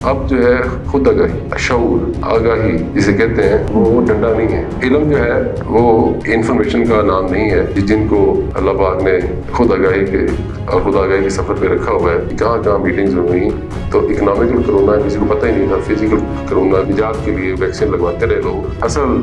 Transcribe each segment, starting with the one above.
اب جو ہے خود آگاہی، شعور، آگاہی جسے کہتے ہیں وہ ڈنڈا نہیں ہے۔ علم جو ہے وہ انفارمیشن کا نام نہیں ہے جن کو اللہ پاک نے خود آگاہی کے اور خود آگاہی کے سفر پہ رکھا ہوا ہے۔ کہاں کہاں میٹنگز ہوئی تو اکنامکل کرونا کسی کو پتہ ہی نہیں تھا، فزیکل کرونا نجات کے لیے ویکسین لگواتے رہے لوگ۔ اصل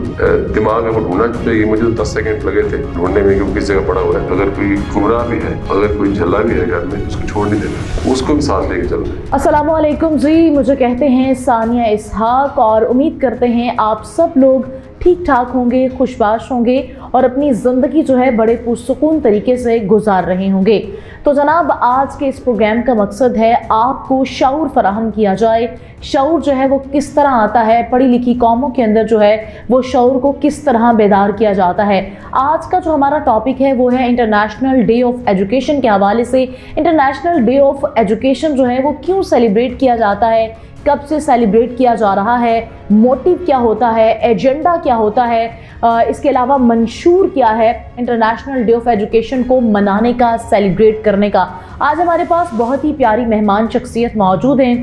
دماغ میں ڈھونڈنا چاہیے، مجھے تو 10 سیکنڈ لگے تھے ڈھونڈنے میں کہ وہ کس جگہ پڑا ہوا ہے۔ اگر کوئی گمراہ بھی ہے، اگر کوئی جھلا بھی ہے گھر میں، اس کو چھوڑ نہیں دینا، اس کو بھی ساتھ لے کے چلنا ہے۔ السلام علیکم جی، مجھے کہتے ہیں ثانیہ اسحاق اور امید کرتے ہیں آپ سب لوگ ٹھیک ٹھاک ہوں گے، خوشباش ہوں گے اور اپنی زندگی جو ہے بڑے پرسکون طریقے سے گزار رہے ہوں گے۔ تو جناب آج کے اس پروگرام کا مقصد ہے آپ کو شعور فراہم کیا جائے۔ شعور جو ہے وہ کس طرح آتا ہے، پڑھی لکھی قوموں کے اندر جو ہے وہ شعور کو کس طرح بیدار کیا جاتا ہے۔ آج کا جو ہمارا ٹاپک ہے وہ ہے انٹرنیشنل ڈے آف ایجوکیشن کے حوالے سے۔ انٹرنیشنل ڈے آف ایجوکیشن جو ہے وہ کیوں سیلیبریٹ کیا جاتا ہے، کب سے سیلیبریٹ کیا جا رہا ہے، موٹیو کیا ہوتا ہے، ایجنڈا کیا ہوتا ہے، اس کے علاوہ منشور کیا ہے انٹرنیشنل ڈے آف ایجوکیشن کو منانے کا، سیلیبریٹ کرنے کا۔ آج ہمارے پاس بہت ہی پیاری مہمان شخصیت موجود ہیں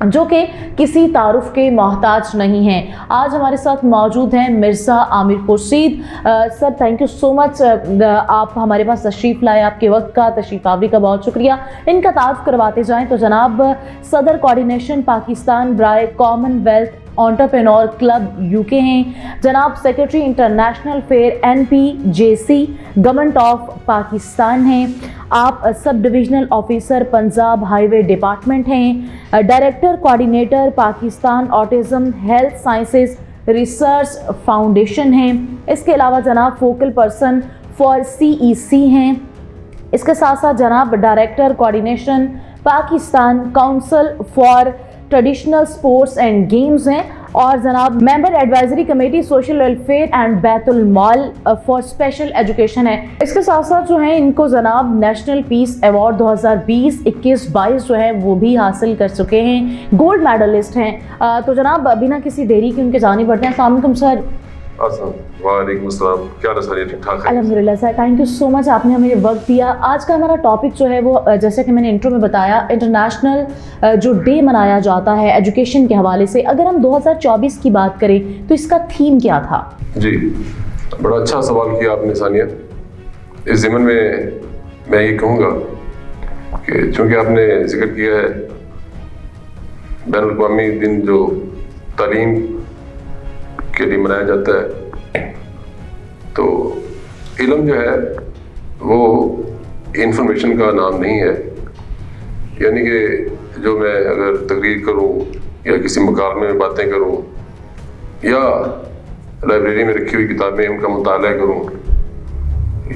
جو کہ کسی تعارف کے محتاج نہیں ہیں۔ آج ہمارے ساتھ موجود ہیں Mirza Aamir Khurshid. Sir thank you so much, آپ ہمارے پاس تشریف لائے، آپ کے وقت کا، تشریف آوری کا بہت شکریہ۔ ان کا تعارف کرواتے جائیں تو جناب صدر کوارڈینیشن پاکستان برائے commonwealth entrepreneur club UK ہیں، جناب secretary international fair NPJC government of Pakistan ہیں، آپ سب divisional officer Punjab highway department ہیں، director coordinator Pakistan autism health sciences research foundation ہیں، اس کے علاوہ جناب فوکل پرسن فار CEC ہیں، اس کے ساتھ ساتھ جناب director coordination Pakistan council for traditional sports and games ہیں، اور جناب member advisory committee social welfare and بیت المال فار اسپیشل ایجوکیشن ہے۔ اس کے ساتھ ساتھ جو ہیں ان کو جناب نیشنل پیس ایوارڈ 2020-21-22 جو ہے وہ بھی حاصل کر چکے ہیں، گولڈ میڈلسٹ ہیں۔ تو جناب بنا کسی دیری کے ان کے جانے پڑتے ہیں۔ السلام علیکم سر۔ وعلیکم السلام، کیا نظریہ؟ ٹھیک ٹھاک ہے الحمدللہ سر، تھینک یو سو مچ، آپ نے ہمیں وقت دیا۔ آج کا ہمارا ٹاپک جو ہے وہ جیسے کہ میں نے انٹرو میں بتایا، انٹرنیشنل جو ڈے منایا جاتا ہے ایجوکیشن کے حوالے سے۔ اگر ہم 2024 کی بات کریں تو اس کا تھیم کیا تھا؟ جی، بڑا اچھا سوال کیا آپ نے ثانیہ۔ اس ضمن میں یہ کہوں گا کہ چونکہ آپ نے ذکر کیا ہے بین الاقوامی دن جو تعلیم کے لیے منایا جاتا ہے، تو علم جو ہے وہ انفارمیشن کا نام نہیں ہے۔ یعنی کہ جو میں اگر تقریر کروں یا کسی مکالمے میں باتیں کروں یا لائبریری میں رکھی ہوئی کتابیں ان کا مطالعہ کروں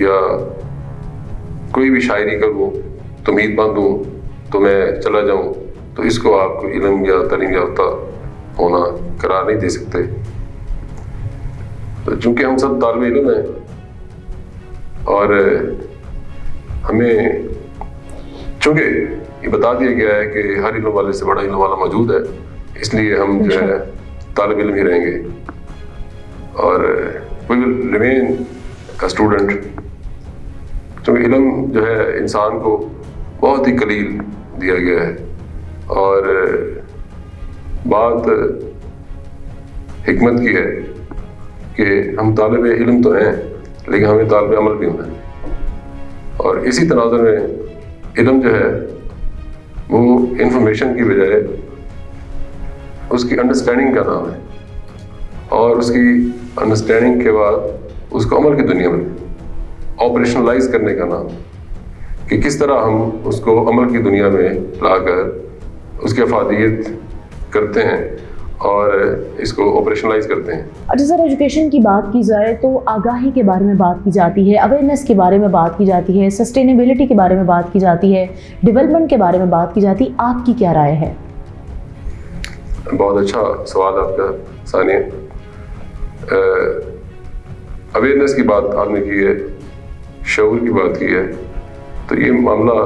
یا کوئی بھی شاعری کروں، تمہید باندھوں تو میں چلا جاؤں، تو اس کو آپ کو علم یا تعلیم یافتہ ہونا قرار نہیں دے سکتے۔ تو چونکہ ہم سب طالب علم ہیں اور ہمیں چونکہ یہ بتا دیا گیا ہے کہ ہر علم والے سے بڑا علم والا موجود ہے، اس لیے ہم جو ہے طالب علم ہی رہیں گے اور we will remain a student۔ چونکہ علم جو ہے انسان کو بہت ہی قلیل دیا گیا ہے، اور بات حکمت کی ہے کہ ہم طالب علم تو ہیں لیکن ہمیں طالب عمل بھی ہونا ہے، اور اسی تناظر میں علم جو ہے وہ انفارمیشن کی بجائے اس کی انڈرسٹینڈنگ کا نام ہے، اور اس کی انڈرسٹینڈنگ کے بعد اس کو عمل کی دنیا میں آپریشنلائز کرنے کا نام ہے کہ کس طرح ہم اس کو عمل کی دنیا میں لا کر اس کی افادیت کرتے ہیں اور اس کو آپریشنلائز کرتے ہیں۔ اچھا سر، ایجوکیشن کی بات کی جائے تو آگاہی کے بارے میں بات کی جاتی ہے، اویئرنیس کے بارے میں بات کی جاتی ہے، سسٹینیبلٹی کے بارے میں بات کی جاتی ہے، ڈیولپمنٹ کے بارے میں بات کی جاتی ہے، آپ کی کیا رائے ہے؟ بہت اچھا سوال آپ کا ثانیہ۔ اویئرنیس کی بات آپ نے کی ہے، شعور کی بات کی ہے، تو یہ معاملہ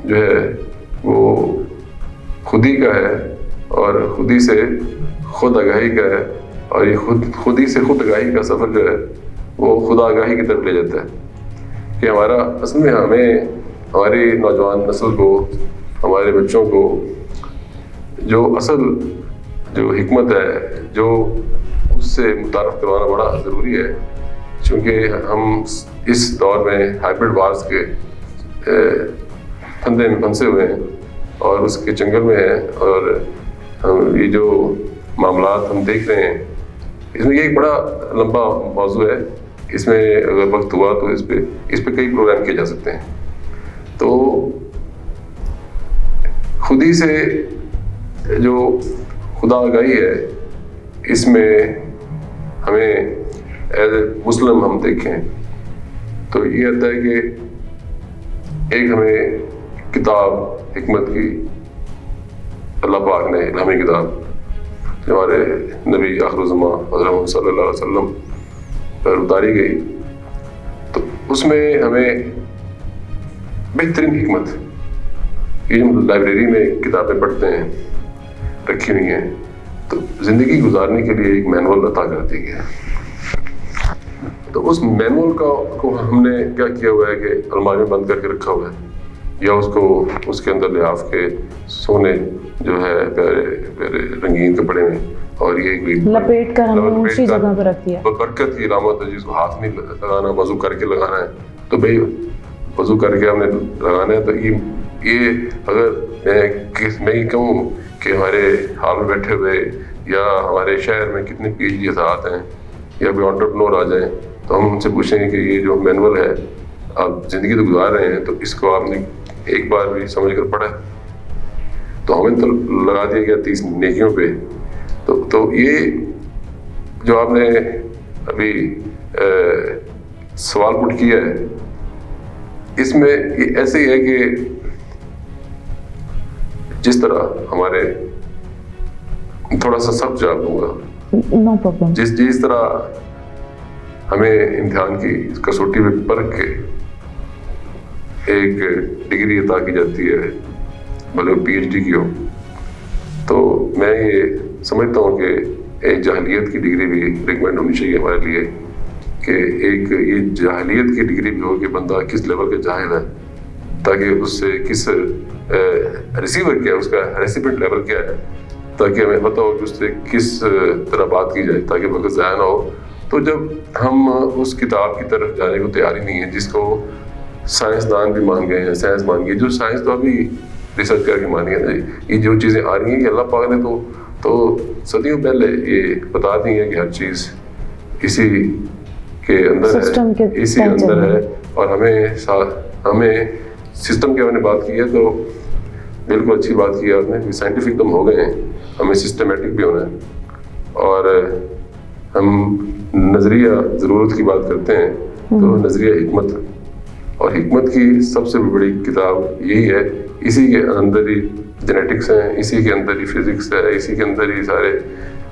جو ہے وہ خود ہی کا ہے اور خود ہی سے خود آگاہی کا ہے، اور یہ خود ہی سے خود آگاہی کا سفر جو ہے وہ خدا آگاہی کی طرف لے جاتا ہے کہ ہمارا اصل میں ہماری نوجوان نسل کو، ہمارے بچوں کو جو اصل جو حکمت ہے جو اس سے متعارف کروانا بڑا ضروری ہے، چونکہ ہم اس دور میں ہائبرڈ وارز کے پھندے میں پھنسے ہوئے ہیں اور اس کے چنگل میں ہیں، اور یہ جو معاملات ہم دیکھ رہے ہیں اس میں یہ ایک بڑا لمبا موضوع ہے، اس میں اگر وقت ہوا تو اس پہ کئی پروگرام کیے جا سکتے ہیں۔ تو خود ہی سے جو خدا آگاہی ہے اس میں ہمیں ایز اے مسلم ہم دیکھیں تو یہ آتا ہے کہ ایک ہمیں کتاب حکمت کی اللہ پاک نے الہامی کتاب جو ہمارے نبی آخر الزمان حضرت صلی اللہ علیہ وسلم پر اتاری گئی، تو اس میں ہمیں بہترین حکمت یہ جو لائبریری میں کتابیں پڑھتے ہیں رکھی ہوئی ہیں تو زندگی گزارنے کے لیے ایک مینول عطا کر دی گیا ہے۔ تو اس مینول کو ہم نے کیا کیا ہوا ہے کہ الماری میں بند کر کے رکھا ہوا ہے، یا اس کو اس کے اندر لحاف کے سونے جو ہے پیارے پیارے رنگین کپڑے میں اور یہ کوئی لپیٹ کر ہم نے اونچی جگہ پہ رکھ دیا۔ برکت کی علامت ہے، جس کو ہاتھ نہیں لگانا، وضو کر کے لگانا ہے، تو بھائی وضو کر کے ہم نے لگانا ہے۔ تو یہ اگر میں یہ کہوں کہ ہمارے حال میں بیٹھے ہوئے یا ہمارے شہر میں کتنے پی ایچ ڈی اساتذہ ہیں یا کوئی انٹرپرنور آ جائیں تو ہم ان سے پوچھیں گے کہ یہ جو مینول ہے آپ زندگی تو گزار رہے ہیں تو اس کو آپ نے ایک بار بھی سمجھ کر پڑھا ہے؟ تو ہمیں تو لگا دیا گیا 30 نیکیوں پہ۔ تو یہ جو آپ نے ابھی سوال پٹ کیا ہے اس میں یہ ایسے ہی ہے کہ جس طرح ہمارے تھوڑا سا سخت جواب دوں گا، نو پرابلم، جس طرح ہمیں امتحان کی کسوٹی میں پرکھ کے ایک ڈگری عطا کی جاتی ہے بھلے وہ پی ایچ ڈی کی ہو، تو میں یہ سمجھتا ہوں کہ ایک جاہلیت کی ڈگری بھی ریکمینڈ ہونی چاہیے ہمارے لیے، کہ ایک یہ جاہلیت کی ڈگری بھی ہو کہ بندہ کس لیول کا جاہل ہے، تاکہ اس سے کس ریسیور کیا ہے، اس کا ریسیپینٹ لیول کیا ہے، تاکہ ہمیں پتہ ہو کہ اس سے کس طرح بات کی جائے تاکہ وقت ضائع نہ ہو۔ تو جب ہم اس کتاب کی طرف جانے کو تیاری نہیں ہے جس کو سائنسدان بھی مان گئے ہیں، سائنس مان گئی، جو سائنس تو ابھی ریسرچ کر کے مانی ہے، یہ جو چیزیں آ رہی ہیں کہ اللہ پاک نے تو صدیوں پہلے یہ بتا دی ہے کہ ہر چیز اسی کے اندر ہے، اسی اندر ہے، اور ہمیں سسٹم کے بارے میں بات کی ہے تو بالکل اچھی بات کی ہے آپ نے کہ سائنٹیفک تم ہو گئے ہیں، ہمیں سسٹمیٹک بھی ہونا ہے، اور ہم نظریہ ضرورت کی بات کرتے ہیں تو نظریہ حکمت، اور حکمت کی سب سے بڑی کتاب یہی ہے، اسی کے اندر ہی جینیٹکس ہیں، اسی کے اندر ہی فزکس ہے، اسی کے اندر ہی سارے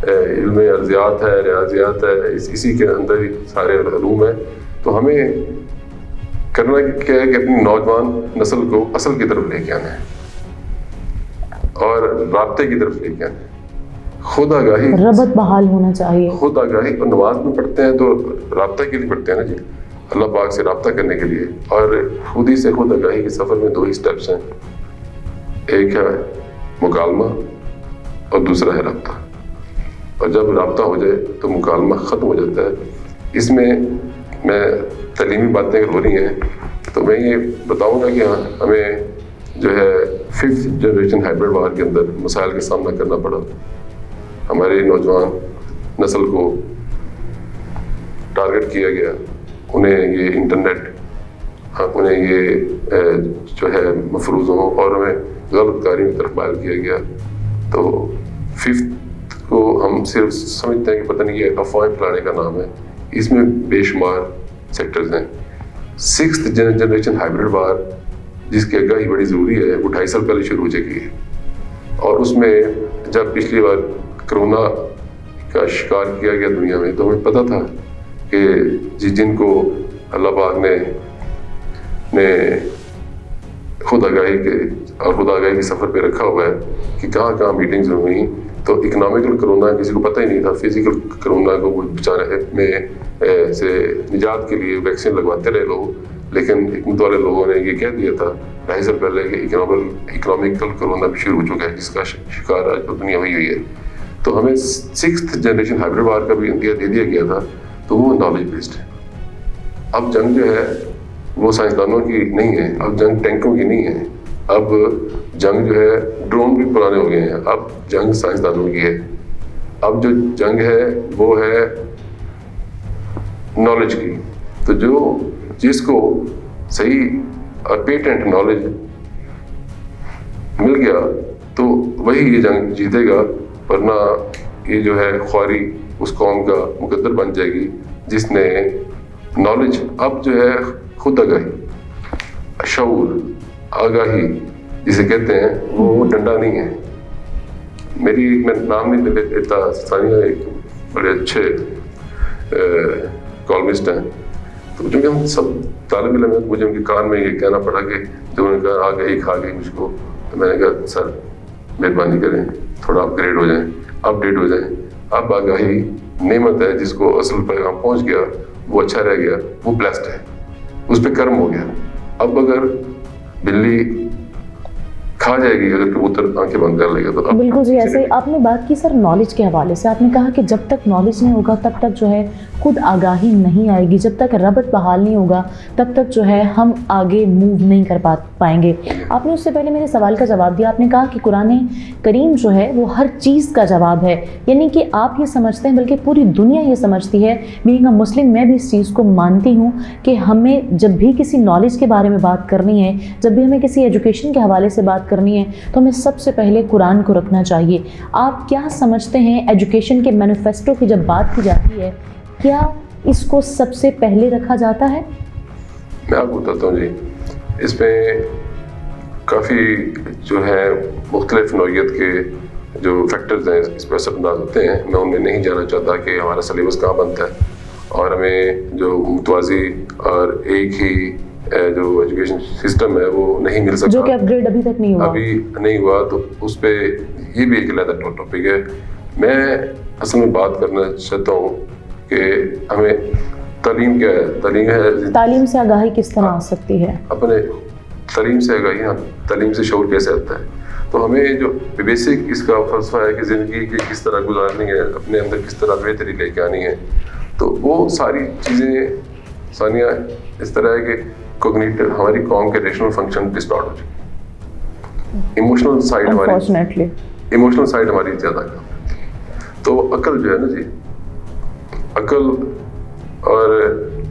علم ارضیات ہے، ریاضیات ہے، اسی کے اندر ہی سارے علوم ہیں۔ تو ہمیں کرنا کیا ہے کہ اپنی نوجوان نسل کو اصل کی طرف لے کے آنا ہے اور رابطے کی طرف لے کے آنا ہے، خود آگاہی، ربط بحال ہونا چاہیے، خود آگاہی۔ اور نماز میں پڑھتے ہیں تو رابطہ کے لیے پڑھتے ہیں نا جی، اللہ پاک سے رابطہ کرنے کے لیے، اور خود ہی سے خود آگاہی کے سفر میں 2 ہی سٹیپس ہیں، ایک ہے مکالمہ اور دوسرا ہے رابطہ، اور جب رابطہ ہو جائے تو مکالمہ ختم ہو جاتا ہے۔ اس میں تعلیمی باتیں ہو رہی ہیں تو میں یہ بتاؤں گا کہ ہمیں جو ہے 5th جنریشن ہائبرڈ وار کے اندر مسائل کا سامنا کرنا پڑا، ہماری نوجوان نسل کو ٹارگٹ کیا گیا، انہیں یہ انٹرنیٹ، انہیں یہ جو ہے مفروض ہوں اور ہمیں غلط کاریوں کی طرف مائل کیا گیا۔ تو 5th کو ہم صرف سمجھتے ہیں کہ پتہ نہیں یہ افواہیں پھیلانے کا نام ہے، اس میں بے شمار سیکٹرز ہیں۔ 6th جنریشن ہائبرڈ وار جس کی آگاہی بڑی ضروری ہے وہ 2.5 سال پہلے شروع ہو چکی ہے، اور اس میں جب پچھلی بار کرونا کا شکار کیا گیا دنیا میں تو ہمیں پتہ تھا کہ جن کو اللہ پاک نے خود آگاہی کے سفر پہ رکھا ہوا ہے کہ کہاں کہاں میٹنگز ہوئیں، تو اکنامیکل کرونا کسی کو پتہ ہی نہیں تھا، فزیکل کرونا کو بچانے میں سے نجات کے لیے ویکسین لگواتے رہے لوگ، لیکن حکمت والے لوگوں نے یہ کہہ دیا تھا 2.5 سال پہلے کہ اکنامیکل کرونا بھی شروع ہو چکا ہے جس کا شکار آج دنیا ہوئی ہے. تو ہمیں 6th جنریشن ہائبرڈ وار کا بھی انتہا دے دیا گیا تھا, تو وہ نالج بیسڈ ہے. اب جنگ جو ہے وہ سائنسدانوں کی نہیں ہے, اب جنگ ٹینکوں کی نہیں ہے, اب جنگ جو ہے ڈرون بھی پرانے ہو گئے ہیں, اب جنگ سائنسدانوں کی ہے. اب جو جنگ ہے وہ ہے نالج کی. تو جس کو صحیح اور پیٹنٹ نالج مل گیا تو وہی یہ جنگ جیتے گا, ورنہ یہ جو ہے خواری اس قوم کا مقدر بن جائے گی جس نے نالج, اب جو ہے خود آگاہی, شعور, آگاہی جسے کہتے ہیں, وہ ڈنڈا نہیں ہے. میں نام نہیں لیتا, ثانیہ ایک بڑے اچھے کالمسٹ ہیں, تو چونکہ ہم سب طالب علم ہیں, مجھے ان کے کان میں یہ کہنا پڑا کہ جب انہوں نے کہا آگاہی کھا گئی مجھ کو, تو میں نے کہا سر مہربانی کریں تھوڑا اپ گریڈ ہو جائیں, اپ ڈیٹ ہو جائیں. اب آگاہی نعمت ہے, جس کو اصل پیغام پہنچ گیا وہ اچھا رہ گیا, وہ بلیسڈ ہے, اس پہ کرم ہو گیا. اب اگر بلی کھا جائے گی, اگر کبوتر آنکھیں بند کر لے گا تو بالکل جی. ایسے آپ نے بات کی سر نالج کے حوالے سے, آپ نے کہا کہ جب تک نالج نہیں ہوگا تب تک جو ہے خود آگاہی نہیں آئے گی, جب تک ربط بحال نہیں ہوگا تب تک جو ہے ہم آگے موو نہیں کر پائیں گے. آپ نے اس سے پہلے میرے سوال کا جواب دیا, آپ نے کہا کہ قرآن کریم جو ہے وہ ہر چیز کا جواب ہے, یعنی کہ آپ یہ سمجھتے ہیں, بلکہ پوری دنیا یہ سمجھتی ہے, بینگ اے مسلم میں بھی اس چیز کو مانتی ہوں کہ ہمیں جب بھی کسی نالج کے بارے میں بات کرنی ہے, جب بھی ہمیں کسی ایجوکیشن کے حوالے سے بات کرنی ہے, تو ہمیں سب سے پہلے قرآن کو رکھنا چاہیے. آپ کیا سمجھتے ہیں ایجوکیشن کے مینیفیسٹو کی جب بات کی جاتی ہے, کیا اس کو سب سے پہلے رکھا جاتا ہے؟ میں آپ کو بتاتا ہوں جی, اس میں کافی جو ہے مختلف نوعیت کے جو فیکٹرز ہیں اس پر اثر انداز ہوتے ہیں. میں ان میں نہیں جانا چاہتا کہ ہمارا سلیبس کہاں بنتا ہے, اور ہمیں جو متوازی اور ایک ہی جو ایجوکیشن سسٹم ہے وہ نہیں مل سکتا, جو کہ اپ گریڈ ابھی تک نہیں ہوا. تو اس پہ یہ بھی ایک علیحدہ ٹاپک ہے. میں اصل میں بات کرنا چاہتا ہوں کہ ہمیں تعلیم کیا ہے, تعلیم سے آگاہی کس طرح آ سکتی ہے, اپنے تعلیم سے آگاہی, تعلیم سے شعور کیسے آتا ہے. تو ہمیں جو بیسک اس کا فلسفہ ہے کہ زندگی کی کس طرح گزارنی ہے, اپنے اندر کس طرح بہتری لے کے آنی ہے, تو وہ ساری چیزیں ثانیہ اس طرح ہے کہ کوگنیٹو ہماری قوم کے ریشنل فنکشن ڈسٹارٹ ہو چکی, ایموشنل سائڈ ہماری زیادہ کام ہے. تو عقل جو ہے نا جی, عقل اور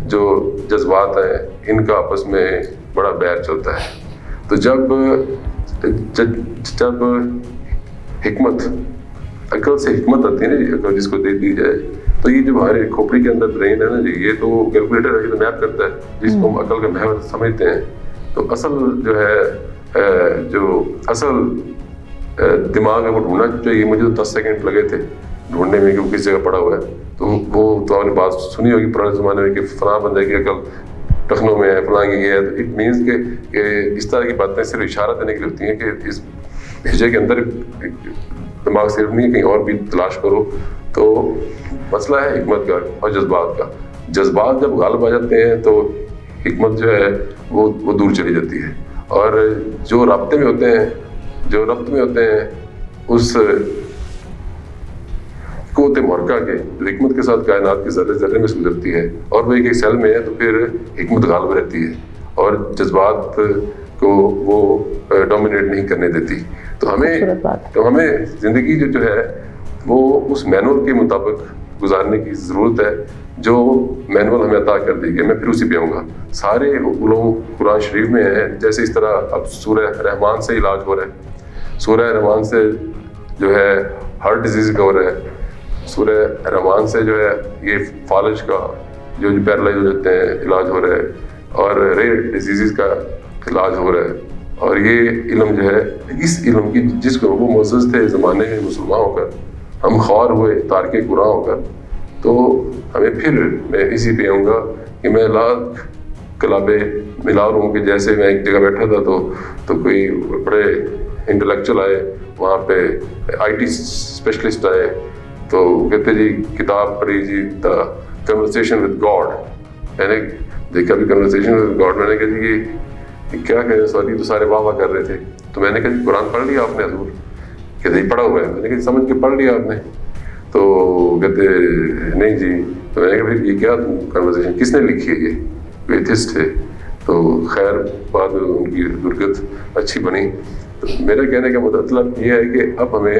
جو جذبات ہیں ان کا آپس میں بڑا بیر چلتا ہے. تو جب حکمت, عقل سے حکمت آتی ہے نا جی, عقل جس کو دے دی جائے, تو یہ جو ہمارے کھوپڑی کے اندر برین ہے نا جی, یہ تو کیلکولیٹر ہے, یہ تو میپ کرتا ہے جس کو ہم عقل کا محور سمجھتے ہیں. تو اصل جو ہے جو اصل دماغ ہے وہ ڈھونڈنا چاہیے. مجھے تو 10 سیکنڈ لگے تھے ڈھونڈنے میں کہ وہ کس جگہ پڑا ہوا ہے. تو وہ تو آپ نے بات سنی ہوگی پرانے زمانے میں کہ فلاں بندے کی عقل لکھنؤ میں ہے, فلاں کی یہ ہے. تو اٹ مینس کہ اس طرح کی باتیں صرف اشارہ دینے کے لیے ہوتی ہیں کہ اس بھیجے کے اندر دماغ صرف نہیں, کہیں اور بھی تلاش کرو. تو مسئلہ ہے حکمت کا اور جذبات کا. جذبات جب غالب آ جاتے ہیں تو حکمت جو ہے وہ دور چلی جاتی ہے. اور جو رابطے میں ہوتے ہیں, جو ربط میں ہوتے ہیں اس قوت محرکہ کے, جو حکمت کے ساتھ کائنات کے ذرے ذرے میں گزرتی ہے, اور وہ ایک سیل میں ہے, تو پھر حکمت غالب رہتی ہے اور جذبات کو وہ ڈومینیٹ نہیں کرنے دیتی. تو ہمیں زندگی جو ہے وہ اس مینول کے مطابق گزارنے کی ضرورت ہے جو مینول ہمیں عطا کر دی گئی. میں پھر اسی پہ آؤں گا. سارے علوم قرآن شریف میں ہیں. جیسے اس طرح اب سورہ رحمان سے علاج ہو رہا ہے, سورہ رحمان سے جو ہے ہارٹ ڈیزیز کا ہو رہا ہے, سورہ رحمان سے جو ہے یہ فالج کا جو پیرالائز ہو جاتے ہیں علاج ہو رہا ہے, اور ریئر ڈیزیز کا علاج ہو رہا ہے. اور یہ علم جو ہے, اس علم کی جس کو وہ معزز تھے زمانے میں مسلمان ہو کر, ہم خوار ہوئے تارک قرآن ہو کر, تو ہمیں پھر میں اسی پہ آؤں گا کہ میں لاکھ کلابیں ملا رہا ہوں کہ جیسے میں ایک جگہ بیٹھا تھا تو کوئی بڑے انٹلیکچوئل آئے, وہاں پہ IT اسپیشلسٹ آئے, تو کہتے جی کتاب پڑھی جی, دا کنورسیشن ود گاڈ, یعنی دیکھا بھی کنورسیشن گاڈ، میں نے کہا جی یہ کیا کہیں سوری، تو سارے واہ واہ کر رہے تھے. تو میں نے کہا جی قرآن پڑھ لیا آپ نے حضور؟ کہتے جی پڑھا ہوا ہے. میں نے کہا سمجھ کے پڑھ لیا آپ نے؟ تو کہتے نہیں جی. تو میں نے کہا پھر یہ کیا کنورسیشن کس نے لکھی ہے؟ یہ کوئی ایتھسٹ تھے. تو خیر بعد ان کی درگت اچھی بنی. تو میرا کہنے کا مطلب یہ ہے کہ اب ہمیں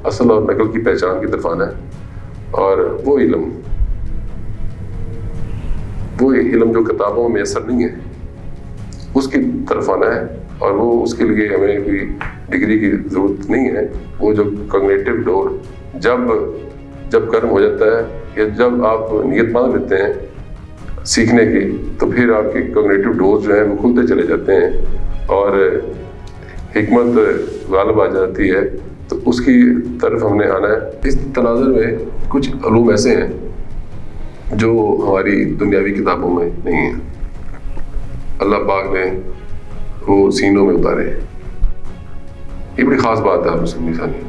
اصل اور نقل کی پہچان کی طرف آنا ہے، اور وہ علم جو کتابوں میں میسر نہیں ہے اس کی طرف آنا ہے. اور وہ اس کے لیے ہمیں کوئی ڈگری کی ضرورت نہیں ہے. وہ جو کوگنیٹو ڈور جب کرم ہو جاتا ہے یا جب آپ نیت مان لیتے ہیں سیکھنے کی، تو پھر آپ کے کوگنیٹو ڈور جو ہیں وہ کھلتے چلے جاتے ہیں اور حکمت غالب آ جاتی ہے. تو اس کی طرف ہم نے آنا ہے. اس تناظر میں کچھ علوم ایسے ہیں جو ہماری دنیاوی کتابوں میں نہیں ہیں. اللہ پاک نے وہ سینوں میں اتارے ہیں. یہ بڑی خاص بات ہے مسلم انسانی.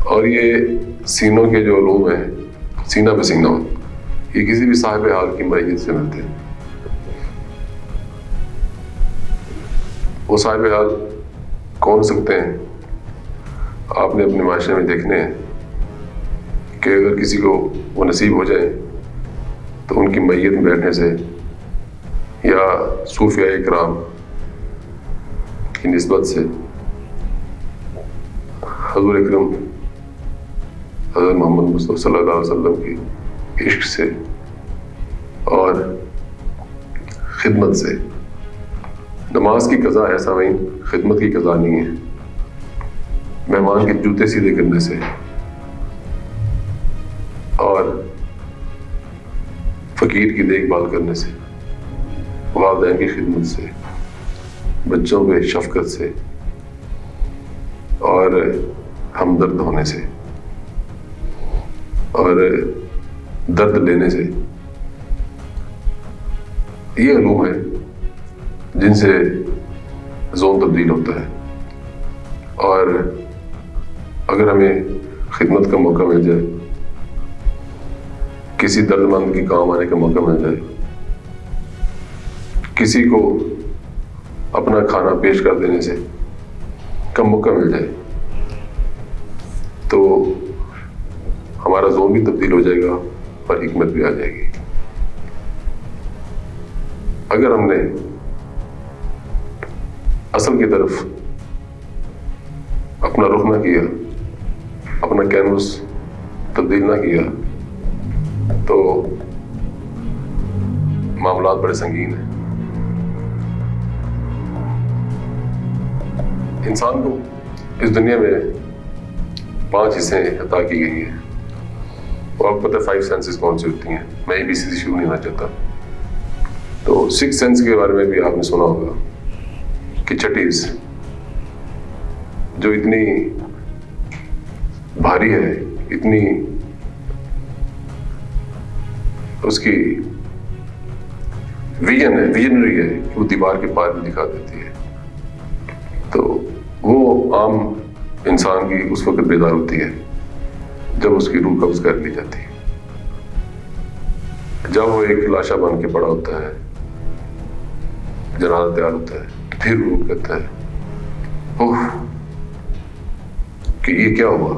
اور یہ سینوں کے جو علوم ہیں، سینہ بہ سینہ، یہ کسی بھی صاحب حال کی معیت سے ملتے ہیں. وہ صاحب حال کون سکتے ہیں؟ آپ نے اپنے معاشرے میں دیکھنے ہیں کہ اگر کسی کو وہ نصیب ہو جائے تو ان کی میت میں بیٹھنے سے یا صوفیاء کرام کی نسبت سے، حضور اکرم حضرت محمد مصطفیٰ صلی اللہ علیہ وسلم کی عشق سے اور خدمت سے. نماز کی قضا ہے سامعین، خدمت کی قضا نہیں ہے. مہمان کے جوتے سیدھے کرنے سے اور فقیر کی دیکھ بھال کرنے سے، والدین کی خدمت سے، بچوں پہ شفقت سے اور ہمدرد ہونے سے اور درد لینے سے، یہ علوم ہے جن سے زون تبدیل ہوتا ہے. اور اگر ہمیں خدمت کا موقع مل جائے، کسی درد مند کی کام آنے کا موقع مل جائے، کسی کو اپنا کھانا پیش کر دینے سے کا موقع مل جائے، تو ہمارا زون بھی تبدیل ہو جائے گا اور حکمت بھی آ جائے گی. اگر ہم نے اصل کی طرف اپنا رخ نہ کیا، اپنا کینوس تبدیل نہ کیا، تو معاملات بڑے سنگین ہیں. انسان کو اس دنیا میں 5 حصے عطا کی گئی ہیں. اور آپ کو پتہ ہے 5 سینسز کون سی ہوتی ہیں. میں ABC سے شروع نہیں ہونا چاہتا. تو 6 سینس کے بارے میں بھی آپ نے سنا ہوگا کہ چھٹیز جو اتنی بھاری ہے، اتنی اس کی ویژنری ہے کہ وہ دیوار کے پار بھی دکھا دیتی ہے. تو وہ عام انسان کی اس وقت بیدار ہوتی ہے جب اس کی روح قبض کر لی جاتی ہے، جب وہ ایک لاشا بن کے پڑا ہوتا ہے، جنازہ تیار ہوتا ہے، پھر وہ کہتا ہے اوہ کہ یہ کیا ہوا،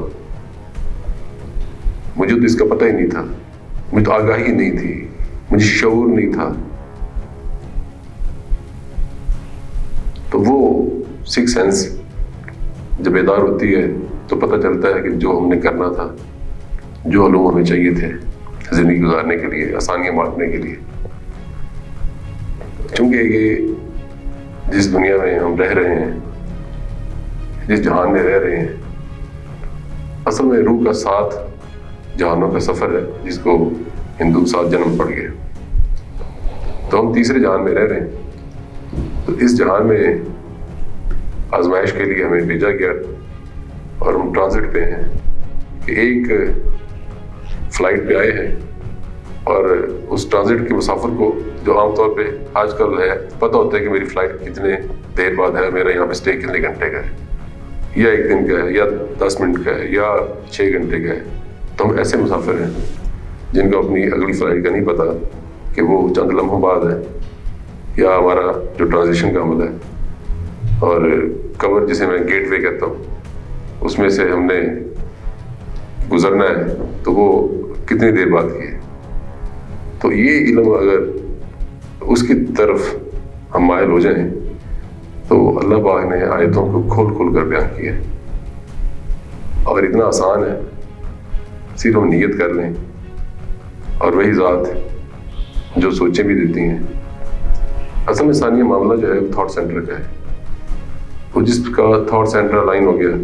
مجھے تو اس کا پتہ ہی نہیں تھا، مجھے تو آگاہی نہیں تھی، مجھے شعور نہیں تھا. تو وہ 6 سینس جب بیدار ہوتی ہے تو پتہ چلتا ہے کہ جو ہم نے کرنا تھا، جو علوم ہمیں چاہیے تھے زندگی گزارنے کے لیے، آسانیاں بانٹنے کے لیے، چونکہ یہ جس دنیا میں ہم رہ رہے ہیں، جس جہان میں رہ رہے ہیں، اصل میں روح کا 7 جہانوں کا سفر ہے، جس کو ہندو 7 جنم پڑ گئے. تو ہم تیسرے جہان میں رہ رہے ہیں. تو اس جہان میں آزمائش کے لیے ہمیں بھیجا گیا اور ہم ٹرانزٹ پہ ہیں کہ ایک فلائٹ پہ آئے ہیں، اور اس ٹرانزٹ کے مسافر کو جو عام طور پہ آج کل ہے پتہ ہوتا ہے کہ میری فلائٹ کتنے دیر بعد ہے، میرا یہاں پہ اسٹے کتنے گھنٹے کا ہے، یا 1 دن کا ہے، یا 10 منٹ کا ہے، یا 6 گھنٹے کا ہے. تو ہم ایسے مسافر ہیں جن کو اپنی اگلی فلائٹ کا نہیں پتہ کہ وہ چند لمحوں بعد ہے، یا ہمارا جو ٹرانزیشن کا عمل ہے اور قبر جسے میں گیٹ وے کہتا ہوں، اس میں سے ہم نے گزرنا ہے تو وہ کتنی دیر بعد کی ہے. تو یہ علم اگر اس کی طرف ہم مائل ہو جائیں تو اللہ پاک نے آیتوں کو کھول کھول کر بیان کیا ہے، اور اتنا آسان ہے، صرف ہم نیت کر لیں اور وہی ذات جو سوچیں بھی دیتی ہیں. اصل میں ثانیہ معاملہ جو ہے تھاٹ سینٹر کا ہے. وہ جس کا تھاٹ سینٹر الائن ہو گیا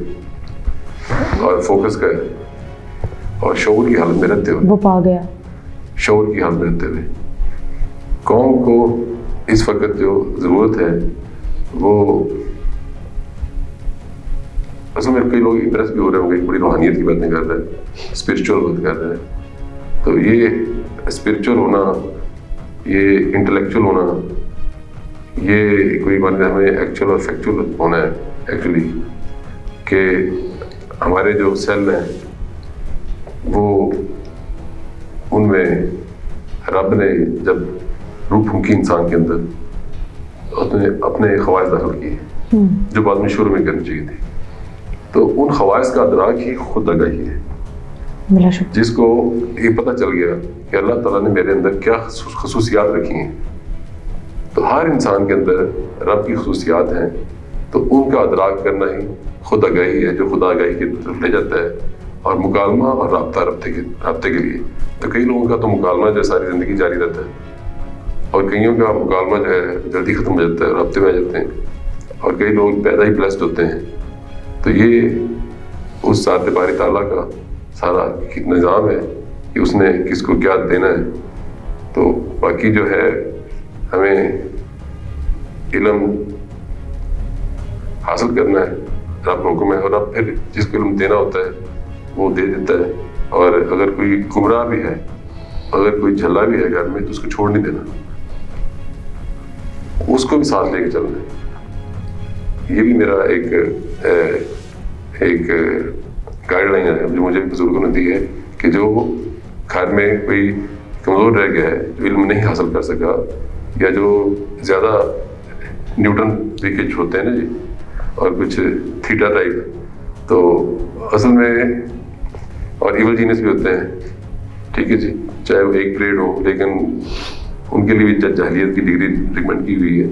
اور فوکس کا ہے اور شعور کی حالت میں رہتے ہوئے، وہ پا گیا شعور کی حالت میں رہتے ہوئے قوم کو اس وقت جو ضرورت ہے وہ، اصل میں کئی لوگ امپریس بھی ہو رہے ہوں گے، بڑی روحانیت کی باتیں کر رہے ہیں، اسپرچل بات کر رہے ہیں. تو یہ اسپرچل ہونا، یہ انٹلیکچوئل ہونا، یہ کوئی بات نہیں. ہمیں ایکچوئل اور فیکچوئل ہونا ہے ایکچولی، کہ ہمارے جو سیل ہیں وہ ان میں رب نے جب روح پھونکی انسان کے اندر، اس نے اپنے خواہش داخل کیے جو بعد میں شروع میں کرنی چاہیے تھی. تو ان خواہش کا ادراک ہی خود آگاہی ہے، جس کو یہ پتہ چل گیا کہ اللہ تعالیٰ نے میرے اندر کیا خصوصیات رکھی ہیں. تو ہر انسان کے اندر رب کی خصوصیات ہیں، تو ان کا ادراک کرنا ہی خود آگاہی ہے، جو خدا آگاہی کی طرف لے جاتا ہے. اور مکالمہ اور رابطے کے لیے تو کئی لوگوں کا تو مکالمہ جو ساری زندگی جاری رہتا ہے، اور کئیوں کا مکالمہ جو ہے جلدی ختم ہو جاتا ہے، رابطے میں آ جاتے ہیں، اور کئی لوگ پیدا ہی بلیسڈ ہوتے ہیں. تو یہ اس ذات باری تعالیٰ کا سارا نظام ہے کہ اس نے کس کو کیا دینا ہے. تو باقی جو ہے ہمیں علم حاصل کرنا ہے، رب کا حکم ہے، اور اب پھر جس کو علم دینا ہوتا ہے وہ دے دیتا ہے. اور اگر کوئی گمراہ بھی ہے، اگر کوئی جھلا بھی ہے گھر میں، تو اس کو چھوڑ نہیں دینا، اس کو بھی ساتھ لے کے چلنا ہے. یہ بھی میرا ایک گائیڈ لائن ہے جو مجھے بزرگوں نے دی ہے کہ جو گھر میں کوئی کمزور رہ گیا ہے، جو علم نہیں حاصل کر سکا، یا جو زیادہ نیوٹن ویکج ہوتے ہیں نا جی، اور کچھ تھیٹا ٹائپ، تو اصل میں اور ایول جینس بھی ہوتے ہیں، ٹھیک ہے جی، چاہے وہ ایک گریڈ ہو، لیکن ان کے لیے بھی جاہلیت کی ڈگری ریکمینڈ کی ہوئی ہے.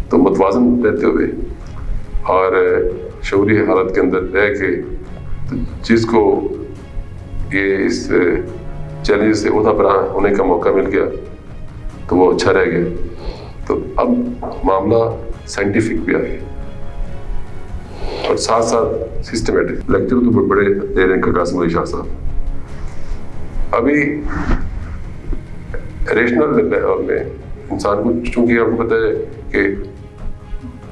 تو متوازن رہتے ہوئے اور شعوری حالت کے اندر رہ کے، جس کو یہ اس چیلنج سے عہدہ برآں ہونے کا موقع مل گیا تو وہ اچھا رہ گیا. تو اب معاملہ سائنٹیفک بھی آ گیا، اور ساتھ ساتھ سسٹمیٹک. لیکچر تو بڑے دے رہے ہیں قاسم علی شاہ صاحب. ابھی ریشنل لیول میں انسان کو، چونکہ آپ کو پتہ ہے کہ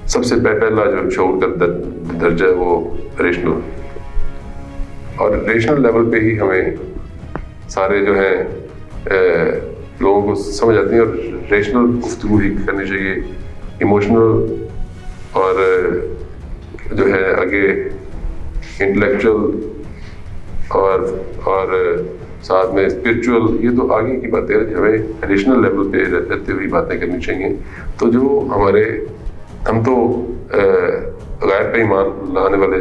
سب سے پہلا جو شعور کا درجہ ہے وہ ریشنل، اور ریشنل لیول پہ ہی ہمیں سارے جو ہیں لوگوں کو سمجھ آتی ہیں، اور ریشنل گفتگو ہی کرنی چاہیے. ایموشنل اور جو ہے آگے انٹلیکچوئل اور ساتھ میں اسپرچول، یہ تو آگے کی باتیں ہیں. ہمیں ریشنل لیول پہ رہتے ہوئے باتیں کرنی چاہیے. تو جو ہم تو غیر پہ ایمان لانے والے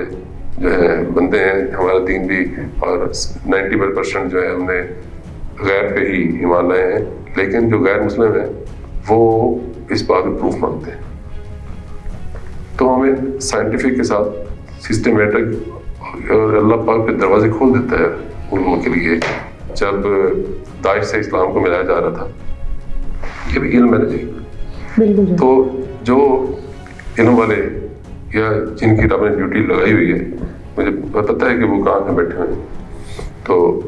جو ہے بندے ہیں، ہمارا دین بھی، اور 90% جو ہے ہم نے غیر پہ ہی ایمان لائے ہیں. لیکن جو غیر مسلم ہیں وہ اس بات میں پروف مانگتے ہیں. تو ہمیں سائنٹیفک کے ساتھ سسٹمیٹک، اور اللہ پاک پہ دروازے کھول دیتا ہے ان لوگوں کے لیے. جب داعش سے اسلام کو ملایا جا رہا تھا، یہ بھی علم ہے نا جی. بالکل. تو جو علم والے یا جن کی رب نے ڈیوٹی لگائی ہوئی ہے، مجھے پتہ ہے کہ وہ کہاں پہ بیٹھے ہوئے ہیں، تو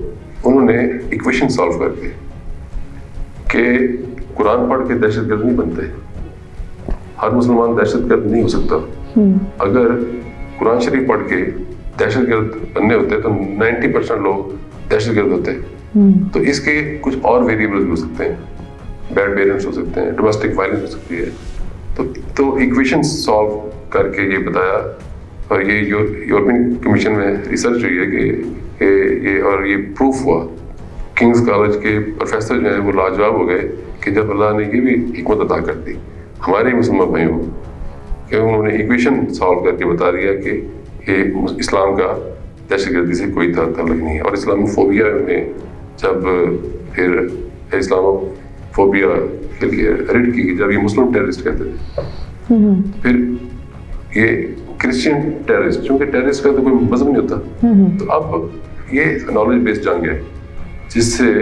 انہوں نے ایکویشن سالو کر کے کہ قرآن پڑھ کے دہشت گرد نہیں بنتے. ہر مسلمان دہشت گرد نہیں ہو سکتا. اگر قرآن شریف پڑھ کے دہشت گرد بننے ہوتے تو 90% لوگ دہشت گرد ہوتے. تو اس کے کچھ اور ویریبلز بھی ہو سکتے ہیں، بیڈ پیرنٹس ہو سکتے ہیں، ڈومیسٹک وائلنس ہو سکتی ہے. تو ایکویشن سالو کر کے یہ بتایا، اور یہ یورپین کمیشن میں ریسرچ ہوئی ہے کہ یہ اور یہ پروف ہوا. کنگز کالج کے پروفیسر جو ہیں وہ لاجواب ہو گئے کہ جب اللہ نے یہ بھی حکمت عطا کر دی ہمارے مسلمان بھائیوں کو کہ انہوں نے ایکویشن سالو کر کے بتا دیا کہ یہ اسلام کا دہشت گردی سے کوئی تعلق نہیں ہے. اور اسلام فوبیا میں جب پھر اسلام فوبیا ریڈ کی جب یہ مسلم ٹیررسٹ کہتے تھے, پھر یہ کرسچین ٹیررسٹ, چونکہ ٹیررسٹ کا تو کوئی مذہب نہیں ہوتا, تو اب یہ نالج بیسڈ جنگ ہے جس سے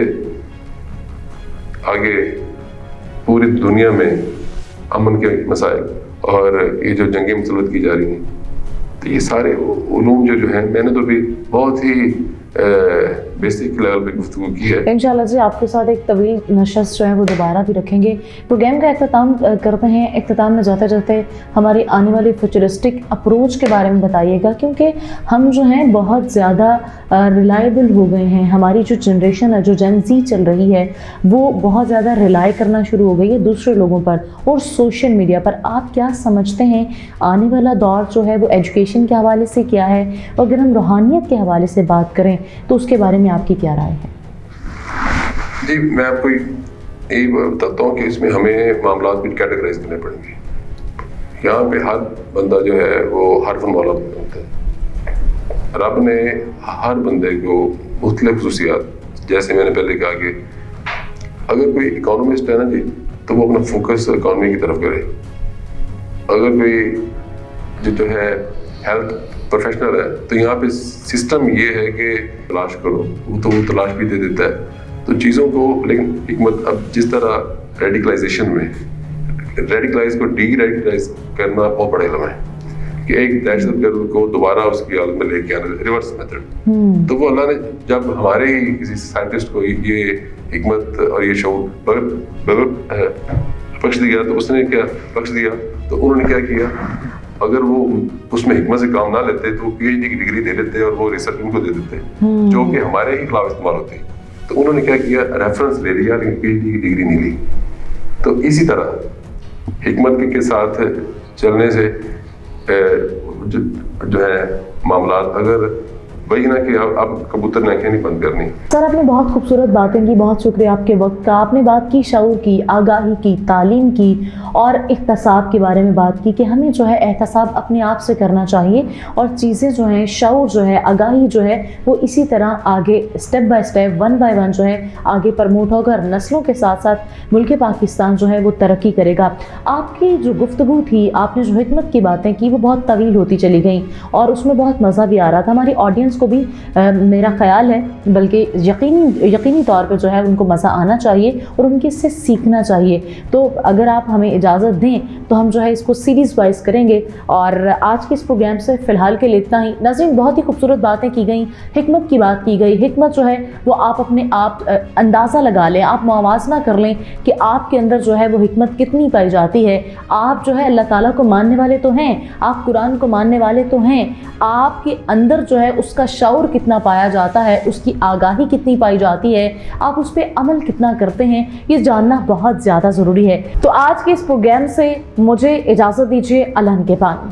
آگے پوری دنیا میں امن کے مسائل اور یہ جو جنگیں مسلط کی جا رہی ہیں, تو یہ سارے علوم جو ہیں میں نے تو بھی بہت ہی بیسک لیول پہ گفتگو کی ہے. انشاءاللہ جی آپ کے ساتھ ایک طویل نشست جو ہے وہ دوبارہ بھی رکھیں گے. پروگرام کا اختتام کرتے ہیں. اختتام میں جاتے جاتے ہماری آنے والی فیوچرسٹک اپروچ کے بارے میں بتائیے گا, کیونکہ ہم جو ہیں بہت زیادہ ریلائبل ہو گئے ہیں. ہماری جو جنریشن ہے, جو جن زی چل رہی ہے, وہ بہت زیادہ ریلائی کرنا شروع ہو گئی ہے دوسرے لوگوں پر اور سوشل میڈیا پر. آپ کیا سمجھتے ہیں آنے والا دور جو ہے وہ ایجوکیشن کے حوالے سے کیا ہے, اور اگر ہم روحانیت کے حوالے سے بات کریں تو اس کے بارے میں آپ کی کیا رائے ہے؟ جی میں آپ کو یہی بتاتا ہوں کہ اس میں ہمیں معاملات بھی کیٹیگرائز کرنے پڑیں گے. یہاں پہ ہر بندہ جو ہے وہ ہر فن والا ہوتا ہے. رب نے ہر بندے کو مختلف خصوصیات, جیسے میں نے پہلے کہا کہ اگر کوئی اکانومسٹ ہے نا جی, تو وہ اپنا فوکس اکانومی کی طرف کرے. اگر کوئی جو ہے ہیلتھ پروفیشنل ہے, تو یہاں پہ سسٹم یہ ہے کہ تلاش کرو, وہ تلاش بھی دے دیتا ہے. تو چیزوں کو, لیکن حکمت اب جس طرح ریڈیکلائزیشن میں ریڈیکلائز کو ڈی ریڈیکلائز کرنا بہت بڑا علم ہے کہ ایک دہشت گرد کو دوبارہ اس کی حالت میں لے کے آنا, ریورس میتھڈ. تو وہ اللہ نے جب ہمارے ہی کسی سائنٹسٹ کو یہ حکمت اور یہ شعور بخش دیا, تو اس نے کیا بخش دیا, تو انہوں نے کیا کیا, اگر وہ اس میں حکمت سے کام نہ لیتے تو پی ایچ ڈی کی ڈگری دے دیتے اور وہ ریسرچ ان کو دے دیتے, جو کہ ہمارے ہی خلاف استعمال ہوتی. تو انہوں نے کیا کیا, ریفرنس لے لیا لیکن پی ایچ ڈی کی ڈگری نہیں لی. تو اسی طرح حکمت کے ساتھ چلنے سے جو ہے معاملات, اگر وہی نہ کہ آپ کبوتر نے آنکھیں نہیں بند کرنی. سر آپ نے بہت خوبصورت باتیں کی, بہت شکریہ آپ کے وقت کا. آپ نے بات کی شعور کی, آگاہی کی, تعلیم کی اور احتساب کے بارے میں بات کی کہ ہمیں جو ہے احتساب اپنے آپ سے کرنا چاہیے, اور چیزیں جو ہیں, شعور جو ہے, آگاہی جو ہے, وہ اسی طرح آگے step by step, one by one جو ہے آگے پرموٹ ہوگا. نسلوں کے ساتھ ساتھ ملک پاکستان جو ہے وہ ترقی کرے گا. آپ کی جو گفتگو تھی, آپ نے جو حکمت کی باتیں کی, وہ بہت طویل ہوتی چلی گئیں اور اس میں بہت مزہ بھی آ رہا تھا. ہماری آڈینس کو بھی میرا خیال ہے, بلکہ یقینی طور پہ جو ہے ان کو مزہ آنا چاہیے اور ان کے اس سے سیکھنا چاہیے. تو اگر آپ ہمیں اجازت دیں تو ہم جو ہے اس کو سیریز وائز کریں گے. اور آج کے اس پروگرام سے فی الحال کے لیے اتنا ہی. ناظرین, بہت ہی خوبصورت باتیں کی گئیں, حکمت کی بات کی گئی. حکمت جو ہے وہ آپ اپنے آپ اندازہ لگا لیں, آپ موازنہ کر لیں کہ آپ کے اندر جو ہے وہ حکمت کتنی پائی جاتی ہے. آپ جو ہے اللہ تعالیٰ کو ماننے والے تو ہیں, آپ قرآن کو ماننے والے تو ہیں, آپ کے اندر جو ہے اس کا شعور کتنا پایا جاتا ہے, اس کی آگاہی کتنی پائی جاتی ہے, آپ اس پہ عمل کتنا کرتے ہیں, یہ جاننا بہت زیادہ ضروری ہے. تو آج کے اس پروگرام سے مجھے اجازت دیجیے. اللہ نگہبان.